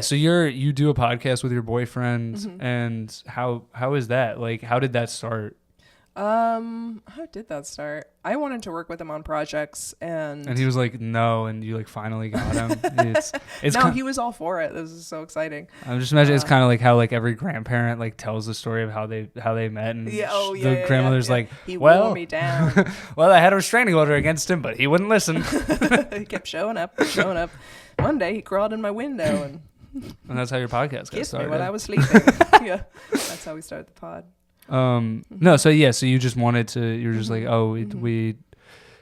so you do a podcast with your boyfriend, and how is that? Like, how did that start? How did that start? I wanted to work with him on projects, and he was like, no, and you like finally got him. It's no, he was all for it. This is so exciing. I'm just imagining it's kind of like how like every grandparent like tells the story of how they met, and the grandmother's like, he wore me down. Well, I had a restraining order against him, but he wouldn't listen. He kept showing up. One day he crawled in my window and that's how your podcast got started. Kissed me when I was sleeping. Yeah, that's how we started the pod. No, so you just wanted to. You're just like, we.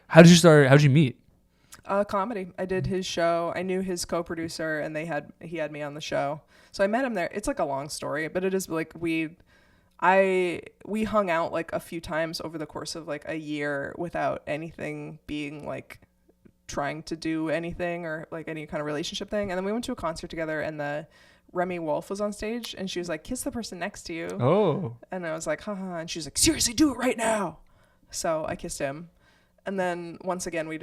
How did you start? How did you meet? Comedy. I did his show. I knew his co-producer, and he had me on the show. So I met him there. It's like a long story, but it is like we hung out like a few times over the course of like a year without anything being like trying to do anything or like any kind of relationship thing. And then we went to a concert together, and the Remy Wolf was on stage, and she was like, kiss the person next to you. Oh. And I was like, haha. And she's like, seriously, do it right now. So I kissed him. And then once again, I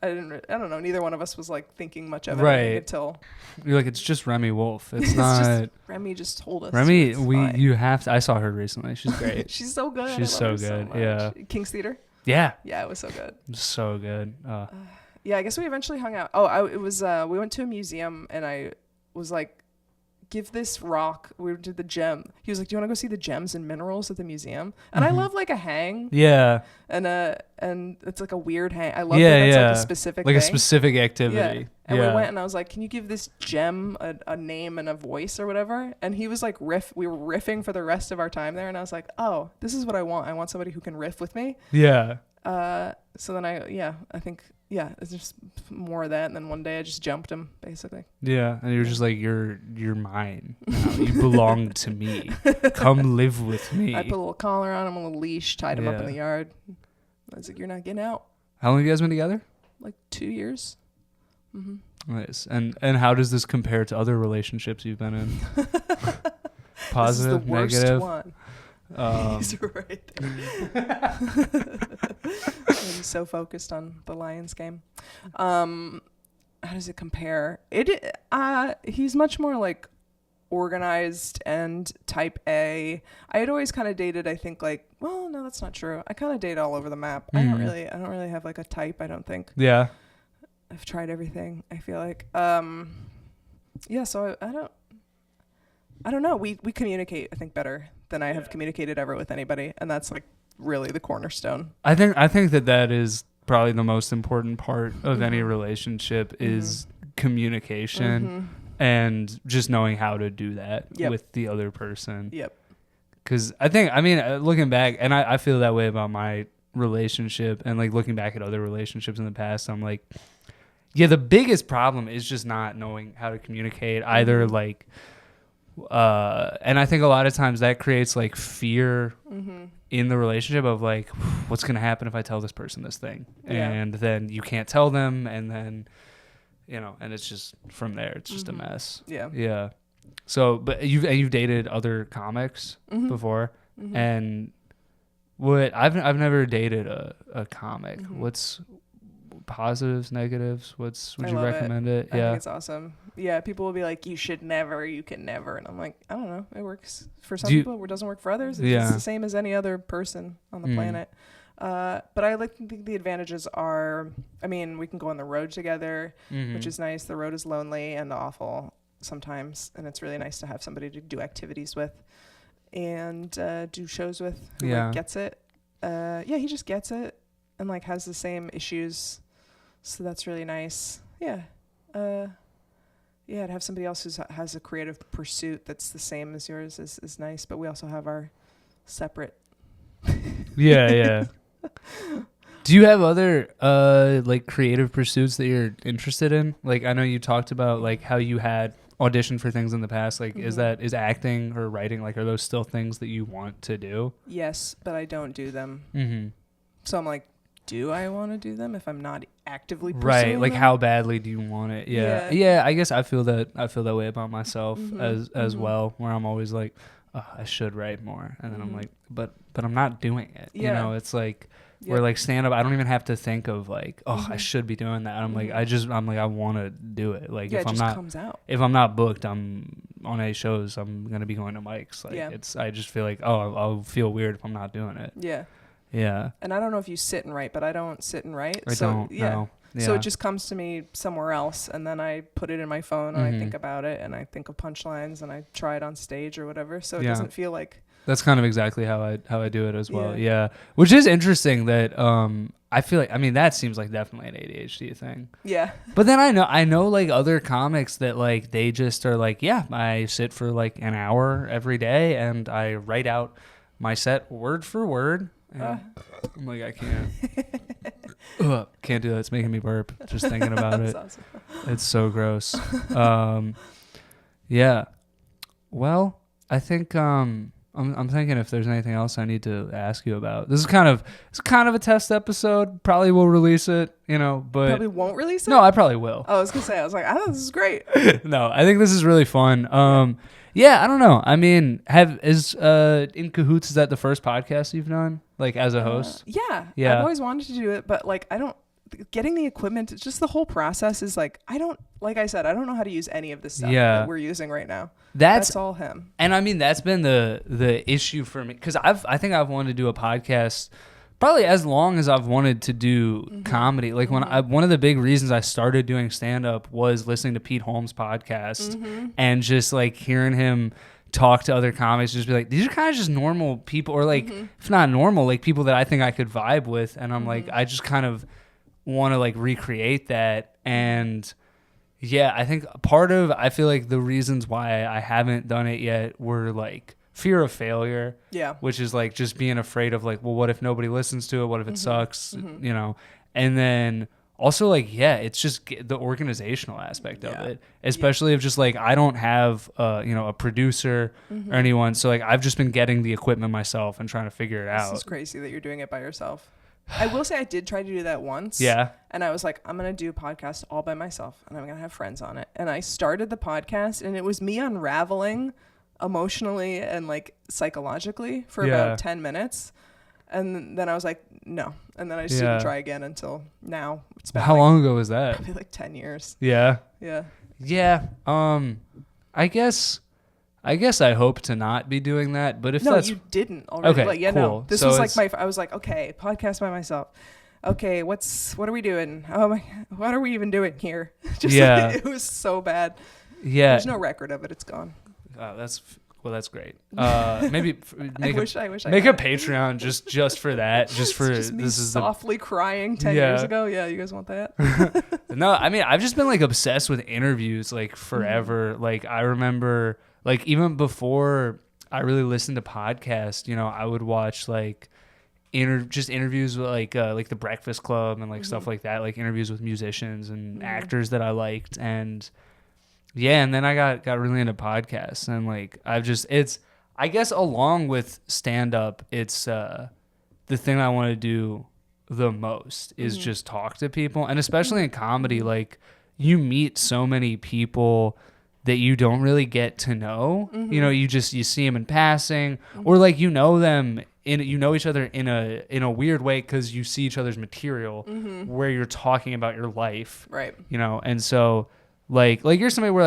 don't know. Neither one of us was like thinking much of it until you're like, it's just Remy Wolf. It's not. Remy just told us. Remy, you have to. I saw her recently. She's great. She's so good. She's so good. Yeah. King's Theater. Yeah. Yeah, it was so good. So good. Yeah, I guess we eventually hung out. Oh, it was. We went to a museum, and I was like, give this rock. We did the gem. He was like, do you want to go see the gems and minerals at the museum? And I love like a hang. Yeah. And it's like a weird hang. I love that it's like a specific thing. A specific activity. Yeah. And we went, and I was like, can you give this gem a name and a voice or whatever? And he was like, we were riffing for the rest of our time there. And I was like, oh, this is what I want. I want somebody who can riff with me. Yeah. So then I think it's just more of that. And then one day I just jumped him, basically. Yeah. And you're just like, you're mine now. You belong to me. Come live with me. I put a little collar on him, a little leash, tied him up in the yard. I was like, you're not getting out. How long have you guys been together? Like 2 years. Nice. And how does this compare to other relationships you've been in? Positive, this is the worst negative? One. He's right there. He's so focused on the Lions game. How does it compare? He's much more like organized and type A. I had always kind of dated, I think, like, well, no, that's not true. I kind of date all over the map. I don't really have like a type, I don't think. Yeah. I've tried everything, I feel like. Yeah, so I don't know. We communicate, I think, better than I have communicated ever with anybody, and that's like really the cornerstone. I think that is probably the most important part of any relationship is communication and just knowing how to do that with the other person. Yep. Because looking back, and I feel that way about my relationship, and like looking back at other relationships in the past, I'm like, yeah, the biggest problem is just not knowing how to communicate either, like, and I think a lot of times that creates like fear in the relationship of like, what's going to happen if I tell this person this thing? And then you can't tell them, and then, and it's just from there, it's just a mess. Yeah. Yeah. So, but you've dated other comics before, and I've never dated a comic. What's positives, negatives? Would you recommend it? I think it's awesome. Yeah, people will be like, you can never, and I'm like, I don't know, it works for some people, it doesn't work for others. It's the same as any other person on the planet. But I think the advantages are, we can go on the road together, which is nice. The road is lonely and awful sometimes, and it's really nice to have somebody to do activities with and do shows with who like, gets it. He just gets it and like has the same issues, so that's really nice. To have somebody else who has a creative pursuit that's the same as yours is nice, but we also have our separate. Yeah. Do you have other like creative pursuits that you're interested in? Like, I know you talked about like how you had auditioned for things in the past. Like, is acting or writing, like, are those still things that you want to do? Yes, but I don't do them. So I'm like, do I want to do them if I'm not actively pursuing like them? how badly do you want it? Yeah. I guess I feel that way about myself as well, where I'm always like, oh, I should write more, and then I'm like, but I'm not doing it. It's like where like stand up, I don't even have to think of like, I should be doing that. I'm like, I want to do it. Like if I'm not booked, I'm on any shows, I'm gonna be going to mics. Like I just feel like, I'll feel weird if I'm not doing it. Yeah. And I don't know if you sit and write, but I don't sit and write. I don't know. So it just comes to me somewhere else, and then I put it in my phone and I think about it, and I think of punchlines, and I try it on stage or whatever. So it doesn't feel like. That's kind of exactly how I do it as well. Yeah. Which is interesting that I feel like, that seems like definitely an ADHD thing. Yeah. But then I know like other comics that like they just are like, I sit for like an hour every day and I write out my set word for word. I'm like, I can't do that. It's making me burp just thinking about it. Awesome. It's so gross. Yeah. Well, I think I'm thinking if there's anything else I need to ask you about. It's kind of a test episode. Probably will release it, but probably won't release it. No, I probably will. I was gonna say, I was like, this is great. No, I think this is really fun. Yeah, I don't know. In Cahoots, is that the first podcast you've done, like as a host? Yeah. I've always wanted to do it, but like getting the equipment, it's just the whole process is like, like I said, I don't know how to use any of this stuff that we're using right now. That's all him. And that's been the issue for me, because I think I've wanted to do a podcast probably as long as I've wanted to do comedy. Like one of the big reasons I started doing stand-up was listening to Pete Holmes' podcast and just like hearing him talk to other comics, just be like, these are kind of just normal people, or like if not normal, like people that I think I could vibe with. And I'm like, I just kind of want to like recreate that. And I think I feel like the reasons why I haven't done it yet were like fear of failure, which is like just being afraid of like, well, what if nobody listens to it? What if it sucks? And then also like, it's just the organizational aspect of it, especially if just like I don't have a producer or anyone, so like I've just been getting the equipment myself and trying to figure it out. This is crazy that you're doing it by yourself. I will say I did try to do that once. And I was like, I'm going to do a podcast all by myself and I'm going to have friends on it. And I started the podcast and it was me unraveling emotionally and like psychologically for about 10 minutes. And then I was like, no. And then I just didn't try again until now. It's been How long ago was that? Probably like 10 years. Yeah. Yeah. Yeah. I guess I guess I hope to not be doing that, but if no, that's... you didn't already. Okay, like, yeah, cool. no. This So was like I was like, okay, podcast by myself. Okay, what are we doing? Oh my, what are we even doing here? Just Yeah. like, it was so bad. Yeah. There's no record of it. It's gone. That's great. Maybe make I wish I make a had it. Patreon just for that. Just for It's just me this is the softly crying 10 Yeah. years ago. Yeah, you guys want that? No, I mean, I've just been like obsessed with interviews like forever. Mm-hmm. Like I remember like even before I really listened to podcasts, I would watch like just interviews with like the Breakfast Club and like stuff like that, like interviews with musicians and actors that I liked. And yeah, and then I got really into podcasts, and like I guess along with stand up, it's the thing I want to do the most is just talk to people. And especially in comedy, like you meet so many people that you don't really get to know. You see them in passing, or like them you know each other in a weird way because you see each other's material where you're talking about your life, Right. And so like you're somebody where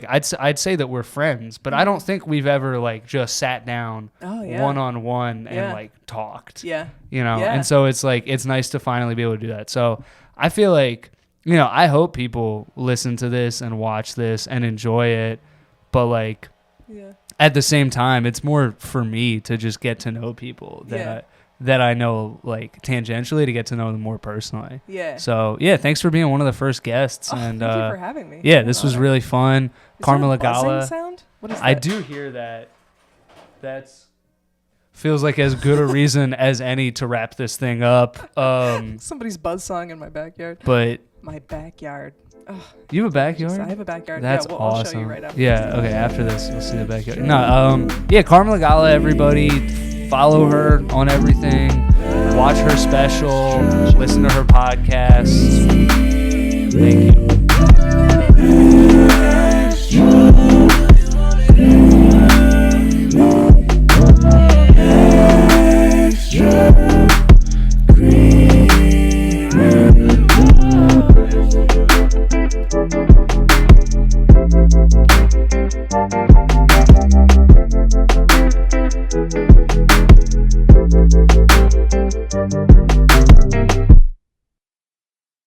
I'd say that we're friends, but I don't think we've ever like just sat down one-on-one and like talked. Yeah. And so it's like it's nice to finally be able to do that. So I feel like I hope people listen to this and watch this and enjoy it, but like at the same time it's more for me to just get to know people that I know like tangentially, to get to know them more personally. Yeah. So yeah, thanks for being one of the first guests. And thank you for having me. Yeah, this was really fun. Carmen Is there a buzzing Lagala. sound? What is that? I do hear that. That's feels like as good a reason as any to wrap this thing up. Somebody's buzzsawing in my backyard. But My backyard. Ugh, you have a backyard? I have a backyard. That's I'll awesome. show you right after. Yeah, okay, after this, we'll see the backyard. No, yeah, Carmen Lagala, everybody. Follow her on everything. Watch her special. Listen to her podcast. Thank you.